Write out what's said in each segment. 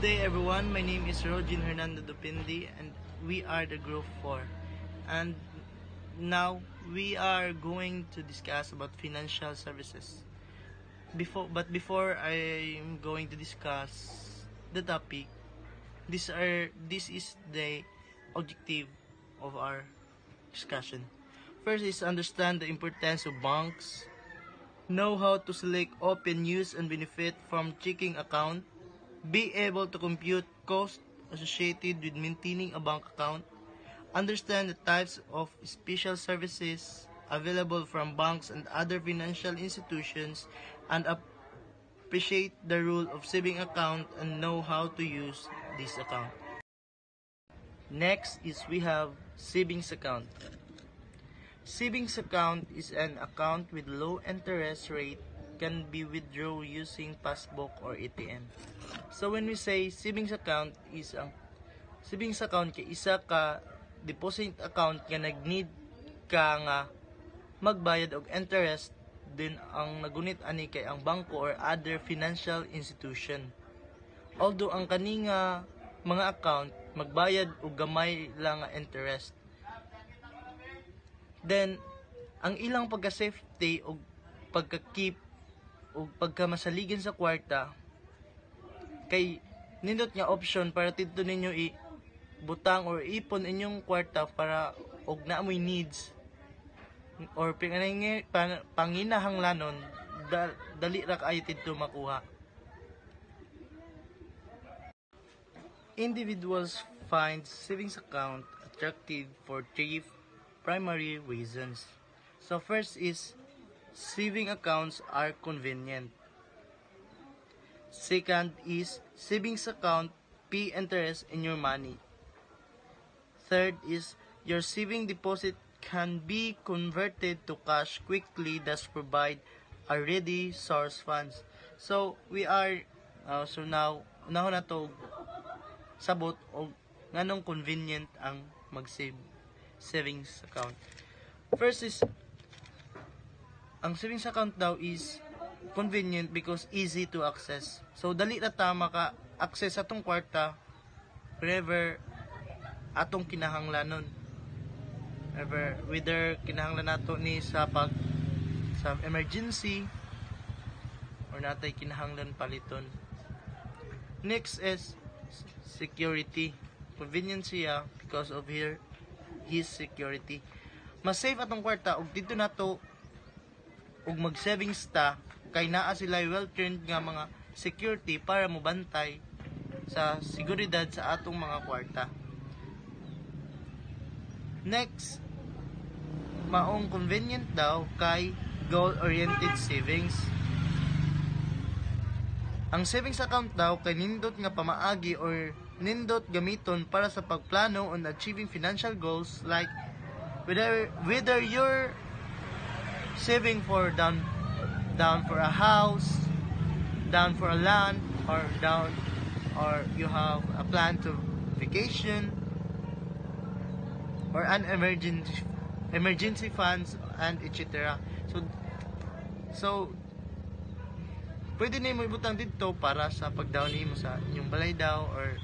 day everyone, my name is Rogin Hernando Dupindi and we are the group 4. And now we are going to discuss about financial services. Before I am going to discuss the topic, this is the objective of our discussion. First is understand the importance of banks, know how to select, open, use, and benefit from checking account, be able to compute costs associated with maintaining a bank account, understand the types of special services available from banks and other financial institutions, and appreciate the role of saving account and know how to use this account. Next is we have savings account. Savings account is an account with low interest rate, can be withdrawn using passbook or ATM. So when we say savings account kay isa ka deposit account nga nag-need ka nga magbayad og interest, din ang nagunit ani kay ang bangko or other financial institution. Although ang kani nga mga account magbayad og gamay lang nga interest. Then ang ilang pagka-safety og pagka-keep o pagkamasaligan sa kwarta kay nindot nga option para tidto ninyo butang or ipon inyong kwarta para og naamoy needs or panginahanglanon dali ra kaayo tidto makuha. Individuals find savings account attractive for three primary reasons. So first is saving accounts are convenient. Second is savings account pay interest in your money. Third is your saving deposit can be converted to cash quickly, thus provide a ready source funds. So we are now na to sabot og nganong convenient ang mag-save savings account. First is ang savings account daw is convenient because easy to access. So dali ra ta maka-access atong kwarta wherever atong kinahanglanon. Whether kinahanglan nato ni sa emergency or natay kinahanglan paliton. Next is security. Convenience siya because of his security. Mas safe atong kwarta ug dito nato ug mag-savings ta kay naa sila well-trained nga mga security para mobantay sa seguridad sa atong mga kwarta. Next, maong convenient daw kay goal-oriented savings. Ang savings account daw kay nindot nga pamaagi or nindot gamiton para sa pagplano on achieving financial goals like whether you're saving for down for a house, down for a land, or you have a plan to vacation or an emergency funds and etc. So pwede na mo ibutang dito para sa pagdaw nimo sa inyong balay daw or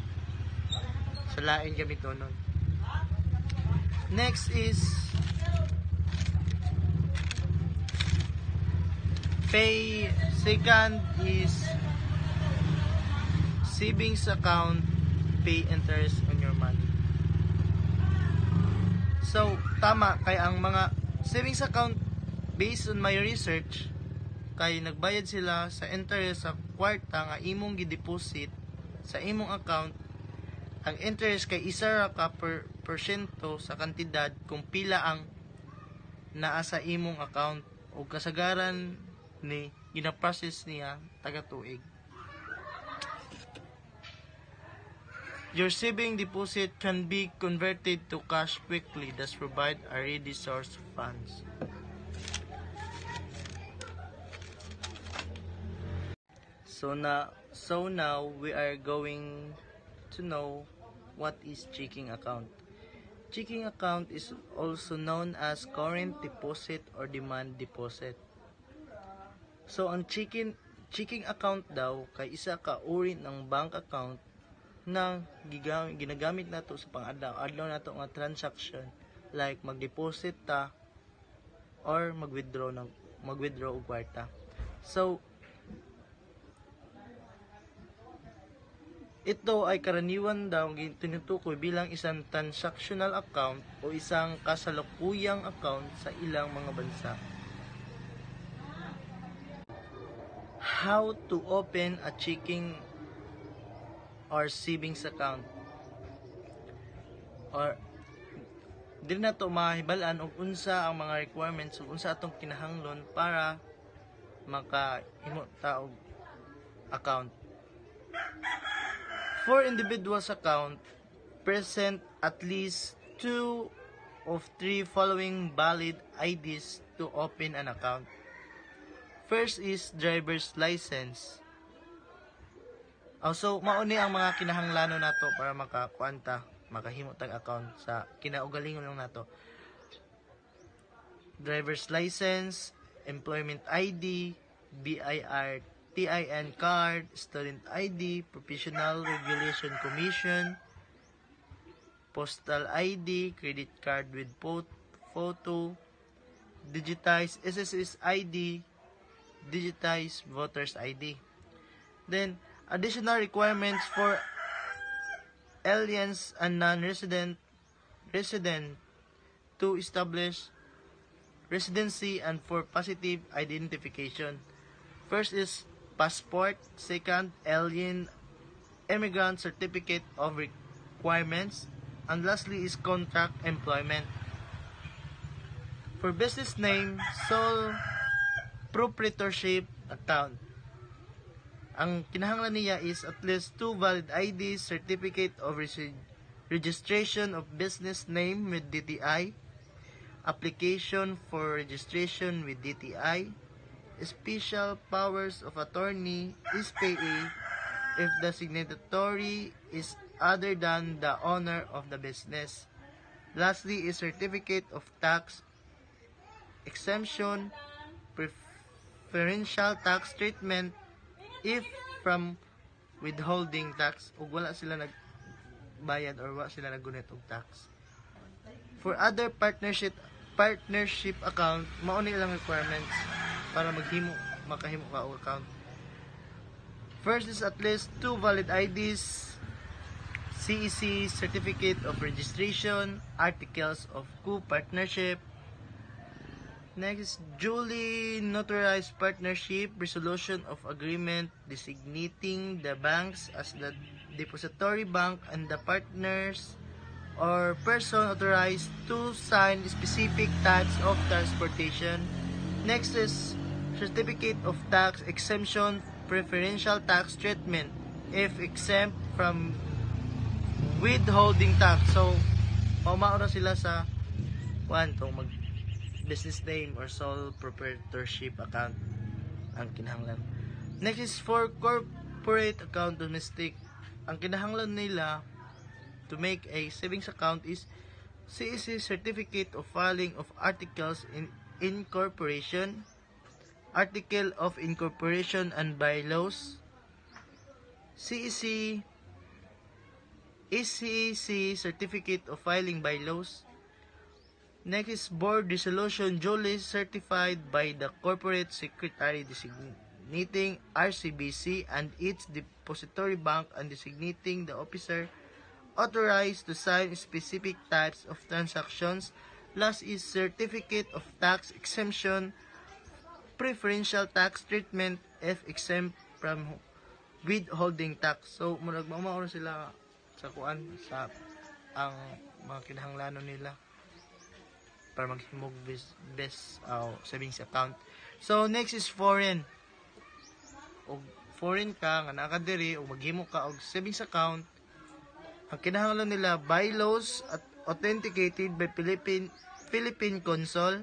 sa lain gamiton nun. Next is pay. Second is savings account pay interest on your money. So tama kay ang mga savings account based on my research kay nagbayad sila sa interest sa kwarta nga imong gideposit sa imong account. Ang interest kay isa ra ka porsyento sa kantidad kung pila ang naa sa imong account o kasagaran ni gina-process niya taga tuig. Your saving deposit can be converted to cash quickly, thus provide a ready source of funds. So now we are going to know what is checking account. Checking account is also known as current deposit or demand deposit. So ang checking account daw kay isa ka uri ng bank account na ginagamit nato sa pang-adlaw nato nga transaction, like mag-deposit ta or mag-withdraw og kwarta. So ito ay karaniwan daw tinutukoy bilang isang transactional account o isang kasalukuyang account sa ilang mga bansa. How to open a checking or savings account? Or dili na to mahibalan og unsa ang mga requirements ug unsa atong kinahanglan para makahimo ta og account. For individuals account, present at least 2 of 3 following valid IDs to open an account. First is driver's license. Also, mauni ang mga kinahanglanon nato para makahimo tag account sa kinaugalingon lang nato. Driver's license, employment ID, BIR TIN card, student ID, Professional Regulation Commission, postal ID, credit card with photo, digitized SSS ID, digitized voters ID. Then, additional requirements for aliens and non-resident to establish residency and for positive identification. First is passport, second, alien immigrant certificate of requirements, and lastly is contract employment. For business name, sole proprietorship account. Ang kinahanglan niya is at least 2 valid IDs, certificate of registration of business name with DTI, application for registration with DTI, special powers of attorney SPA if the signatory is other than the owner of the business. Lastly is certificate of tax exemption, preferential tax treatment if from withholding tax ug wala sila nagbayad or wala sila naggunit og tax. For other partnership account, mao ni ilang requirements para makahimo ka og account. First is at least 2 valid IDs, CEC certificate of registration, articles of co-partnership. Next is duly notarized partnership resolution of agreement designating the banks as the depository bank and the partners or person authorized to sign specific types of transportation. Next is certificate of tax exemption, preferential tax treatment if exempt from withholding tax. So, paumaura sila sa mag business name or sole proprietorship account ang kinahanglan. Next is for corporate account domestic. Ang kinahanglan nila to make a savings account is CEC certificate of filing of articles in incorporation, article of incorporation and bylaws, CEC certificate of filing bylaws. Next is board resolution duly certified by the corporate secretary designating RCBC and its depository bank and designating the officer authorized to sign specific types of transactions. Last is certificate of tax exemption, preferential tax treatment if exempt from withholding tax. So, magmamaon sila sa ang mga kinahanglanon nila para maghimog best savings account. So, next is foreign. O foreign ka, nga nakadiri, o maghimo ka og savings account, ang kinahanglan nila bylaws at authenticated by Philippine Consul,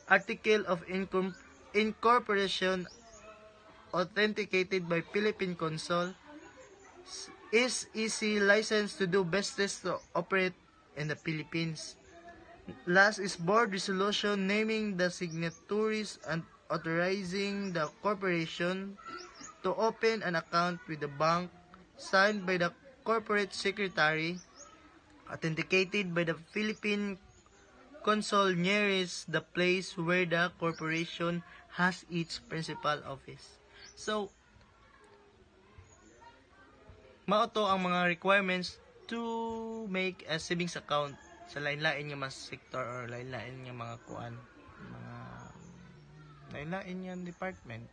article of incorporation authenticated by Philippine Consul, is EC license to do business to operate in the Philippines. Last is board resolution naming the signatories and authorizing the corporation to open an account with the bank, signed by the corporate secretary, authenticated by the Philippine consul nearest the place where the corporation has its principal office. So, mao to ang mga requirements to make a savings account sa lain-lain nga mga sector or lain-lain nga mga kuan, mga lain-lain nga department.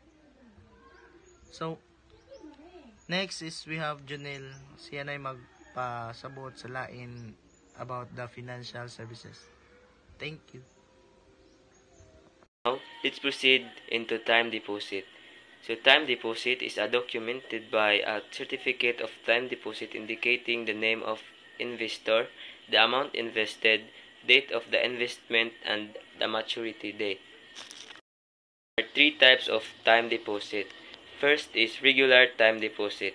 So, next is we have Junel. Siya na magpasabot sa lain about the financial services. Thank you. Now, let's proceed into time deposit. So time deposit is documented by a certificate of time deposit indicating the name of investor, the amount invested, date of the investment, and the maturity date. There are three types of time deposit. First is regular time deposit.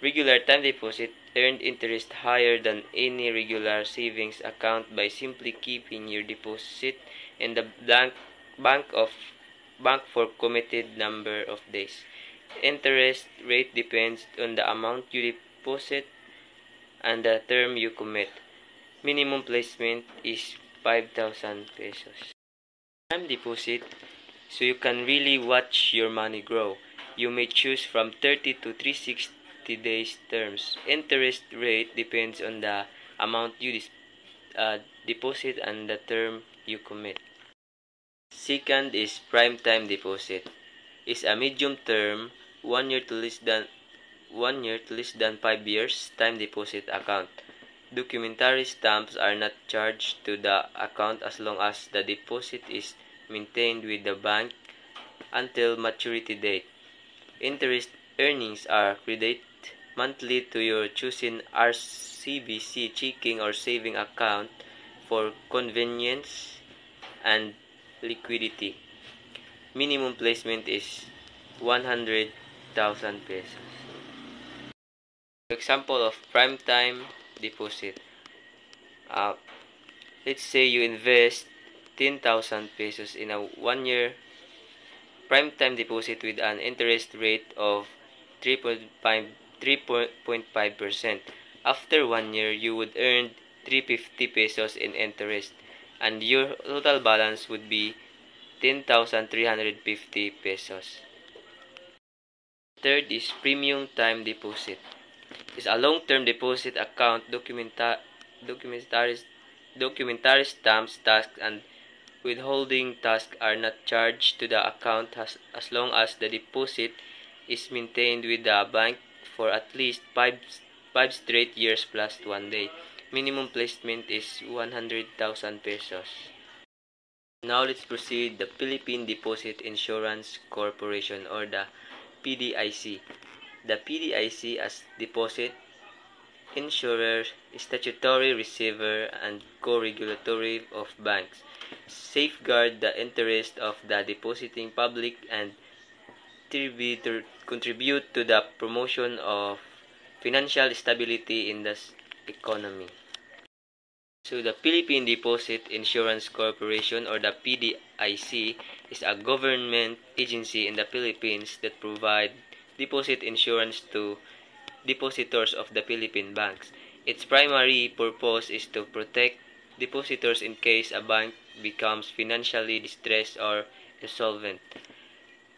Regular time deposit earned interest higher than any regular savings account by simply keeping your deposit in the bank for committed number of days. Interest rate depends on the amount you deposit and the term you commit. Minimum placement is 5,000 pesos. Time deposit, so you can really watch your money grow. You may choose from 30 to 360 days terms. Interest rate depends on the amount you deposit and the term you commit. Second is prime time deposit. Is a medium term 1 year to less than 5 years time deposit account. Documentary stamps are not charged to the account as long as the deposit is maintained with the bank until maturity date. Interest earnings are credited monthly to your choosing RCBC checking or saving account for convenience and liquidity. Minimum placement is 100,000 pesos. Example of prime time deposit. Let's say you invest 10,000 pesos in a 1 year prime time deposit with an interest rate of 3.5%. After 1 year, you would earn 350 pesos in interest, and your total balance would be 10,350 pesos. Third is premium time deposit. It's a long-term deposit account. Documentary stamps, tasks, and withholding tasks are not charged to the account as long as the deposit is maintained with the bank for at least 5 straight years plus 1 day. Minimum placement is 100,000 pesos. Now let's proceed the Philippine Deposit Insurance Corporation or the PDIC. The PDIC as deposit insurer, statutory receiver, and co-regulatory of banks, safeguard the interest of the depositing public and contribute to the promotion of financial stability in the economy. So the Philippine Deposit Insurance Corporation or the PDIC is a government agency in the Philippines that provide deposit insurance to depositors of the Philippine banks. Its primary purpose is to protect depositors in case a bank becomes financially distressed or insolvent.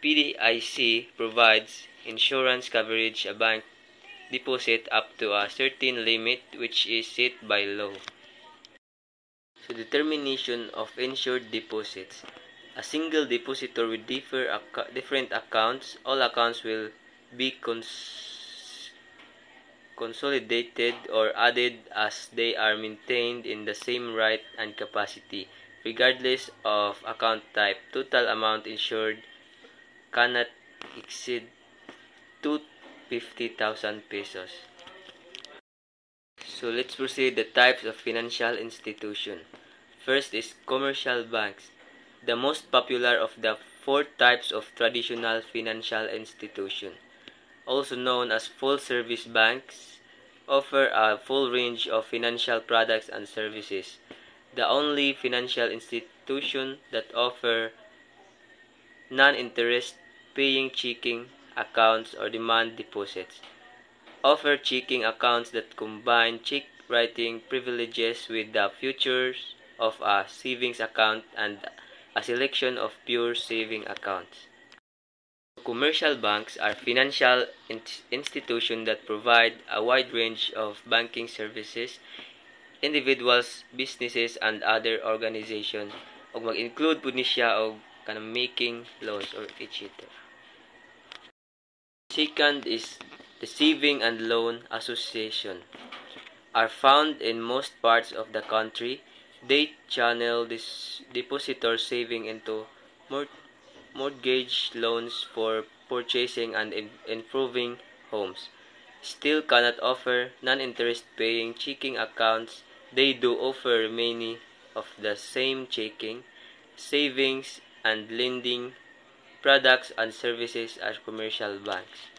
PDIC provides insurance coverage a bank deposit up to a certain limit which is set by law. So determination of insured deposits. A single depositor with different accounts. All accounts will be consolidated or added as they are maintained in the same right and capacity, regardless of account type. Total amount insured cannot exceed 250,000 pesos. So let's proceed the types of financial institution. First is commercial banks. The most popular of the 4 types of traditional financial institution, also known as full-service banks, offer a full range of financial products and services. The only financial institution that offer non-interest paying checking accounts or demand deposits. offer checking accounts that combine check writing privileges with the features of a savings account and a selection of pure saving accounts. Commercial banks are financial institutions that provide a wide range of banking services. Individuals, businesses, and other organizations ug mag-include pud ni siya og kanang making loans or etc. Second is the Saving and Loan Association. Are found in most parts of the country. They channel this depositor saving into mortgage loans for purchasing and improving homes. Still cannot offer non-interest paying checking accounts. They do offer many of the same checking, savings, and lending products and services as commercial banks.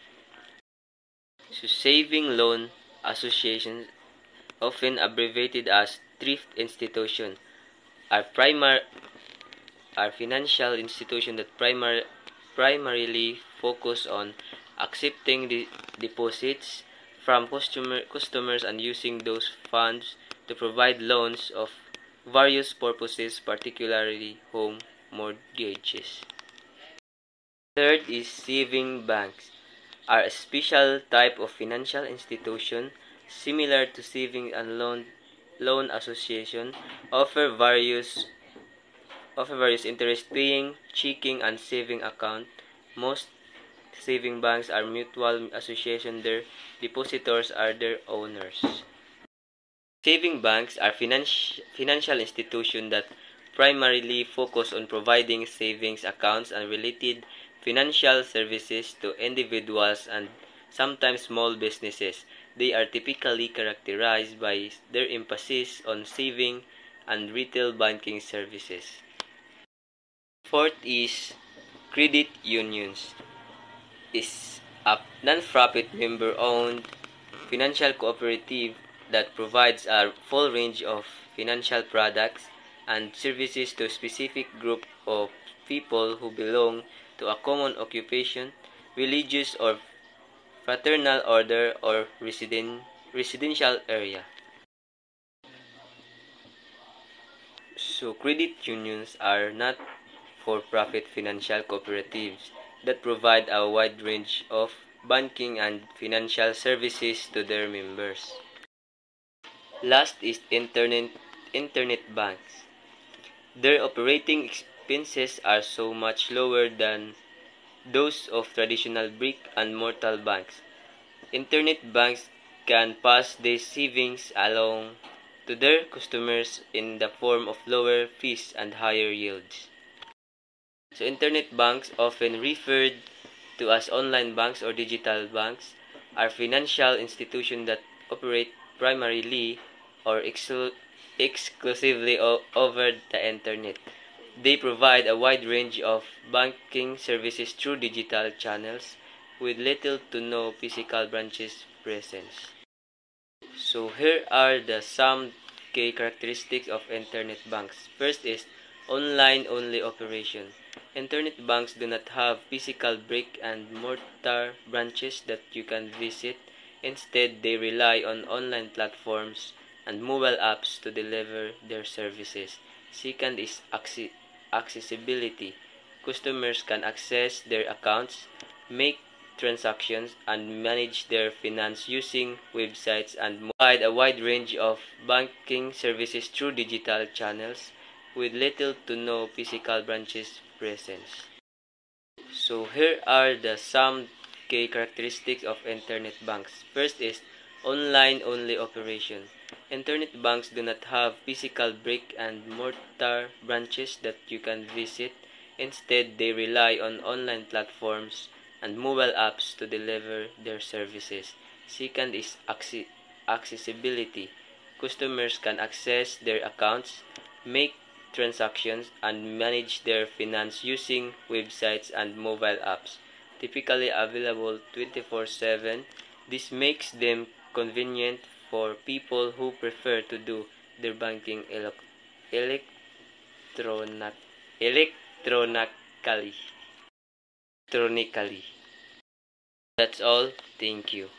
So saving loan associations, often abbreviated as thrift institution, are financial institutions that primarily focus on accepting the deposits from customers and using those funds to provide loans of various purposes, particularly home mortgages. Third is saving banks, are a special type of financial institution similar to saving and loan association, offer various interest-paying, checking, and saving account. Most saving banks are mutual association. Their depositors are their owners. Saving banks are financial institutions that primarily focus on providing savings accounts and related financial services to individuals and sometimes small businesses. They are typically characterized by their emphasis on saving and retail banking services. Fourth is credit unions. Is a non-profit member-owned financial cooperative that provides a full range of financial products and services to a specific group of people who belong to a common occupation, religious or fraternal order, or residential area. So credit unions are not for-profit financial cooperatives that provide a wide range of banking and financial services to their members. Last is internet banks. Their operating expenses are so much lower than those of traditional brick-and-mortar banks. Internet banks can pass their savings along to their customers in the form of lower fees and higher yields. So internet banks, often referred to as online banks or digital banks, are financial institutions that operate primarily or exclusively over the internet. They provide a wide range of banking services through digital channels with little to no physical branches presence. So here are some key characteristics of internet banks. First is online-only operation. Internet banks do not have physical brick-and-mortar branches that you can visit. Instead, they rely on online platforms and mobile apps to deliver their services. Second is accessibility. Customers can access their accounts, make transactions, and manage their finance using websites and provide a wide range of banking services through digital channels with little to no physical branches presence. So here are some key characteristics of internet banks. First is online-only operation. Internet banks do not have physical brick-and-mortar branches that you can visit. Instead, they rely on online platforms and mobile apps to deliver their services. Second is accessibility. Customers can access their accounts, make transactions, and manage their finance using websites and mobile apps, typically available 24/7. This makes them convenient for people who prefer to do their banking electronically. That's all. Thank you.